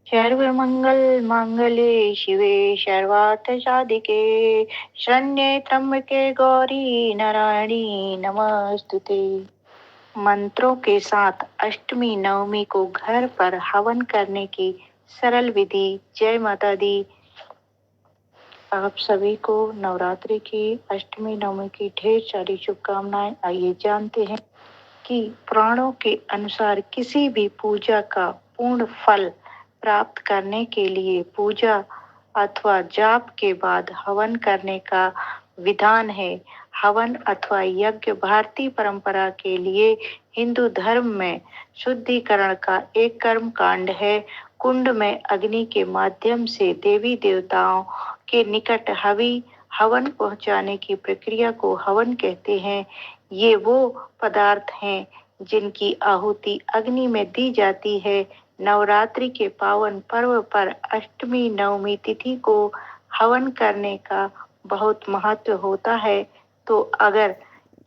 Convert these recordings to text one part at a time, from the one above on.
सर्वमंगल मांगल्ये शिवे सर्वार्थ साधिके शरण्ये त्र्यंबके गौरी नारायणी नमस्तुते। मंत्रों के साथ अष्टमी नवमी को घर पर हवन करने की सरल विधि। जय माता दी। आप सभी को नवरात्रि की अष्टमी नवमी की ढेर सारी शुभकामनाएं। आइए जानते हैं कि पुराणों के अनुसार किसी भी पूजा का पूर्ण फल प्राप्त करने के लिए पूजा अथवा जाप के बाद हवन करने का विधान है। हवन अथवा यज्ञ भारतीय परंपरा के लिए हिंदू धर्म में शुद्धिकरण का एक कर्म कांड है। कुंड में अग्नि के माध्यम से देवी देवताओं के निकट हवन पहुंचाने की प्रक्रिया को हवन कहते हैं। ये वो पदार्थ हैं जिनकी आहुति अग्नि में दी जाती है। नवरात्रि के पावन पर्व पर अष्टमी नवमी तिथि को हवन करने का बहुत महत्व होता है। तो अगर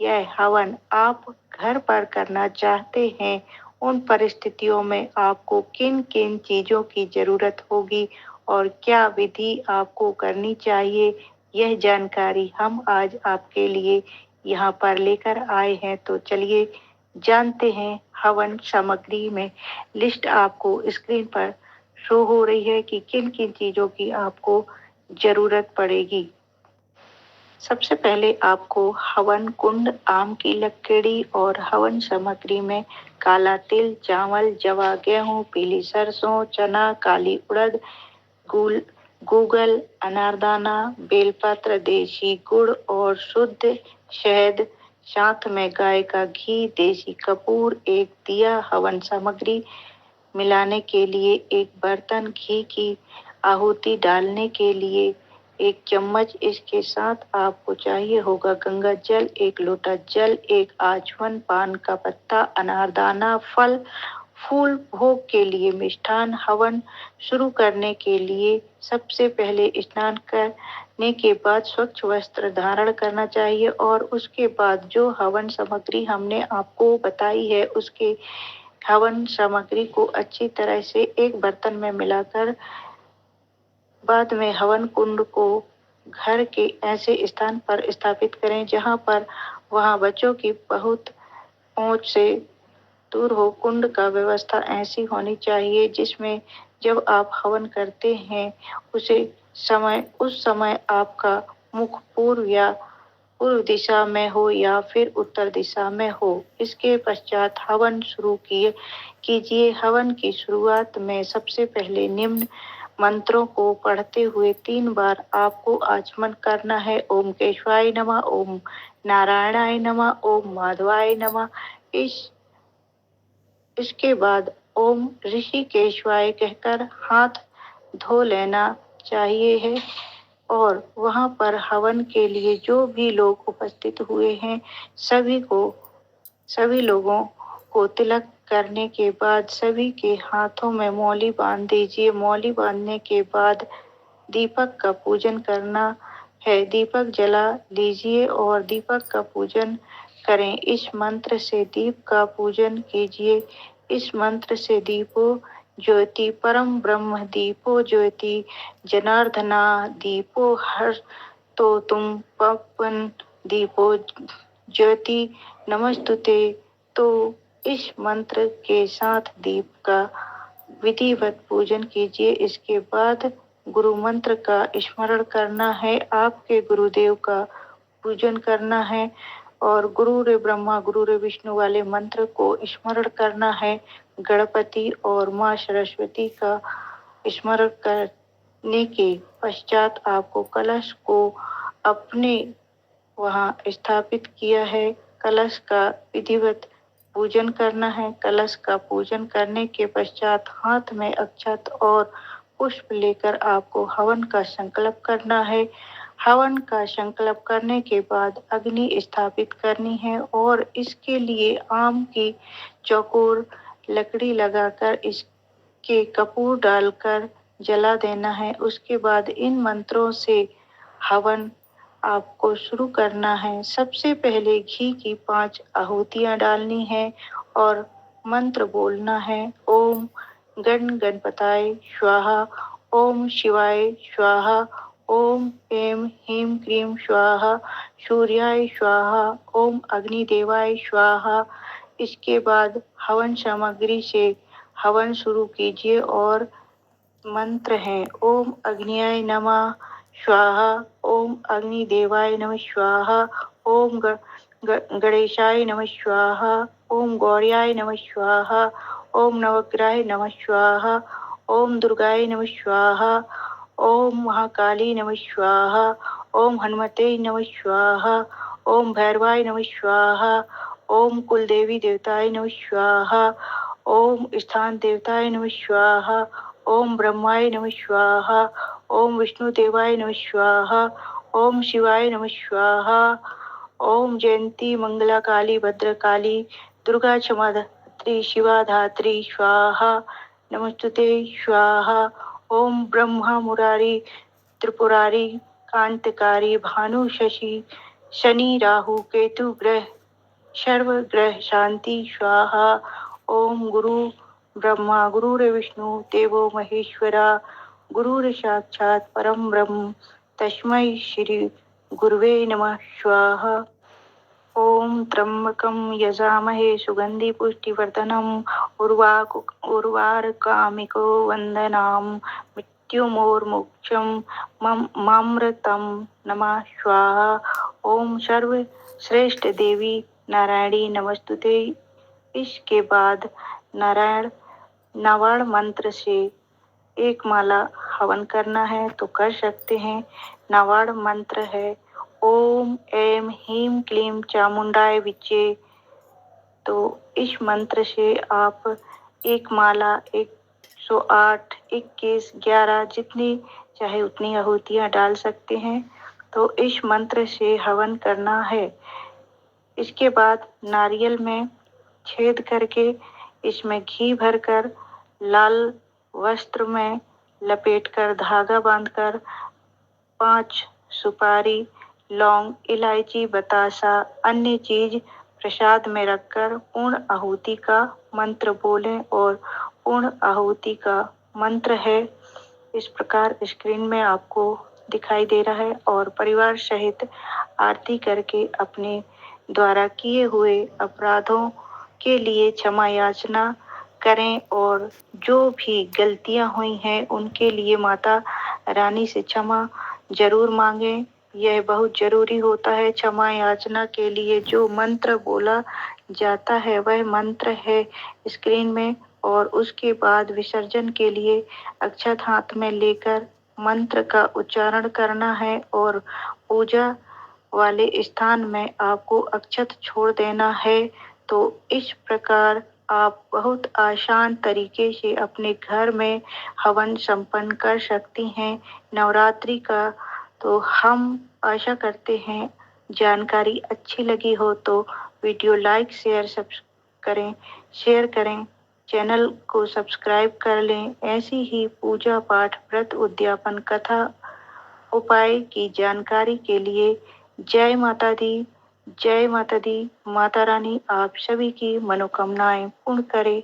यह हवन आप घर पर करना चाहते हैं, उन परिस्थितियों में आपको किन किन चीजों की जरूरत होगी और क्या विधि आपको करनी चाहिए, यह जानकारी हम आज आपके लिए यहाँ पर लेकर आए हैं। तो चलिए जानते हैं। हवन सामग्री में लिस्ट आपको स्क्रीन पर शो हो रही है कि किन किन चीजों की आपको जरूरत पड़ेगी। सबसे पहले आपको हवन कुंड, आम की लकड़ी और हवन सामग्री में काला तिल, चावल, जवा, गेहूं, पीली सरसों, चना, काली उड़द, गूगल, अनारदाना, बेलपत्र, देशी गुड़ और शुद्ध शहद, साथ में गाय का घी, देसी कपूर, एक दिया। हवन सामग्री मिलाने के लिए एक बर्तन, घी की आहुति डालने के लिए एक चम्मच। इसके साथ आपको चाहिए होगा गंगा जल, एक लोटा जल, एक आचमन, पान का पत्ता, अनारदाना, फल, फूल, भोग के लिए मिष्ठान। हवन शुरू करने के लिए सबसे पहले स्नान करने के बाद स्वच्छ वस्त्र धारण करना चाहिए और उसके बाद जो हवन सामग्री हमने आपको बताई है, उसके हवन सामग्री को अच्छी तरह से एक बर्तन में मिलाकर बाद में हवन कुंड को घर के ऐसे स्थान पर स्थापित करें जहां पर वहां बच्चों की बहुत पहुंच से दूर हो। कुंड का व्यवस्था ऐसी होनी चाहिए जिसमें जब आप हवन करते हैं उस समय आपका मुख पूर्व दिशा में हो या फिर उत्तर दिशा में हो। इसके पश्चात हवन शुरू कीजिए। हवन की शुरुआत में सबसे पहले निम्न मंत्रों को पढ़ते हुए 3 बार आपको आचमन करना है। ओम केशवाय नमः, ओम नारायणाय नमः, ओम माधवाय नमः। इसके बाद ओम ऋषिकेशवाय कहकर हाथ धो लेना चाहिए है और वहां पर हवन के लिए जो भी लोग उपस्थित हुए हैं सभी लोगों को तिलक करने के बाद सभी के हाथों में मौली बांध दीजिए। मौली बांधने के बाद दीपक का पूजन करना है। दीपक जला लीजिए और दीपक का पूजन करें। इस मंत्र से दीप का पूजन कीजिए। इस मंत्र से दीपो ज्योति परम ब्रह्म, दीपो ज्योति जनार्दना, दीपो हर तो तुम पवन, दीपो ज्योति नमस्तुते। तो इस मंत्र के साथ दीप का विधिवत पूजन कीजिए। इसके बाद गुरु मंत्र का स्मरण करना है। आपके गुरुदेव का पूजन करना है और गुरु रे ब्रह्मा गुरु रे विष्णु वाले मंत्र को स्मरण करना है। गणपति और माँ सरस्वती का स्मरण करने के पश्चात आपको कलश को अपने वहां स्थापित किया है। कलश का विधिवत पूजन करना है। कलश का पूजन करने के पश्चात हाथ में अक्षत और पुष्प लेकर आपको हवन का संकल्प करना है। हवन का संकल्प करने के बाद अग्नि स्थापित करनी है और इसके लिए आम की चौकोर लकड़ी लगाकर इसके कपूर डालकर जला देना है। उसके बाद इन मंत्रों से हवन आपको शुरू करना है। सबसे पहले घी की 5 आहुतियां डालनी है और मंत्र बोलना है। ओम गण गणपताय स्वाहा, ओम शिवाय स्वाहा, ओम ऐं ह्रीं क्लीं स्वाहा, सूर्याय स्वाहा, ओम अग्निदेवाय स्वाहा। इसके बाद हवन सामग्री से हवन शुरू कीजिए और मंत्र है ओम अग्नियाय नमः स्वाहा, ओम अग्निदेवाय नमः स्वाहा, ओम गणेशाय नमः स्वाहा, ओम गौर्याय नमः स्वाहा, ओम नवग्रहाय नमः स्वाहा, ओम दुर्गाय नमः स्वाहा, ओम महाकाली नमः स्वाहा, ओम हनुमते नमः स्वाहा, ओम भैरवाय नमः स्वाहा, ओम कुलदेवी देवताय नमः स्वाहा, ओम स्थान देवताय नमः स्वाहा, ओम ब्रह्माय नमः स्वाहा, ओम विष्णुदेवाय नमः स्वाहा, ओम शिवाय नमः स्वाहा, ओम जयंती मंगला काली भद्रकाली दुर्गा क्षमा धात्री शिवा धात्री स्वाहा नमस्तुते स्वाहा। ओम ब्रह्मा मुरारी त्रिपुरारी कांतकारी भानु शशि शनि राहु केतु ग्रह सर्व ग्रह शांति स्वाहा। ओम गुरु ब्रह्मा गुरुर्विष्णु देवो महेश्वरा गुरुर साक्षात् परम ब्रह्म तस्मै श्री गुरुवे नमः स्वाहा। ओम त्र्यंबकं यजामहे सुगंधि पुष्टिवर्धनम् उर्वारुकमिव वंदनाम् मृत्युर्मोक्षं मामृतं नमः स्वाहा। ओम सर्वश्रेष्ठ देवी नारायणी नमस्तुते। इसके बाद नारायण नवाड़ मंत्र से एक माला हवन करना है तो कर सकते हैं। नवाड़ मंत्र है ओम ऐं ह्रीं क्लीं चामुंडाय विचे। तो इस मंत्र से आप एक माला 108, 21, 11 जितनी चाहे उतनी आहुतियाँ डाल सकते हैं। तो इस मंत्र से हवन करना है। इसके बाद नारियल में छेद करके इसमें घी भरकर लाल वस्त्र में लपेटकर धागा बांधकर 5 सुपारी लौंग इलायची बतासा अन्य चीज प्रसाद में रखकर पूर्ण आहुति का मंत्र बोलें। और पूर्ण आहुति का मंत्र है इस प्रकार स्क्रीन में आपको दिखाई दे रहा है। और परिवार सहित आरती करके अपने द्वारा किए हुए अपराधों के लिए क्षमा याचना करें। और जो भी गलतियां हुई हैं उनके लिए माता रानी से क्षमा जरूर मांगें। यह बहुत जरूरी होता है। क्षमा याचना के लिए जो मंत्र बोला जाता है वह मंत्र है स्क्रीन में। और उसके बाद विसर्जन के लिए अक्षत हाथ में लेकर मंत्र का उच्चारण करना है। और पूजा वाले स्थान में आपको अक्षत छोड़ देना है। तो इस प्रकार आप बहुत आसान तरीके से अपने घर में हवन संपन्न कर सकती हैं नवरात्रि का। तो हम आशा करते हैं जानकारी अच्छी लगी हो तो वीडियो लाइक शेयर करें, चैनल को सब्सक्राइब कर लें। ऐसी ही पूजा पाठ व्रत उद्यापन कथा उपाय की जानकारी के लिए जय माता दी, जय माता दी। माता रानी आप सभी की मनोकामनाएं पूर्ण करे।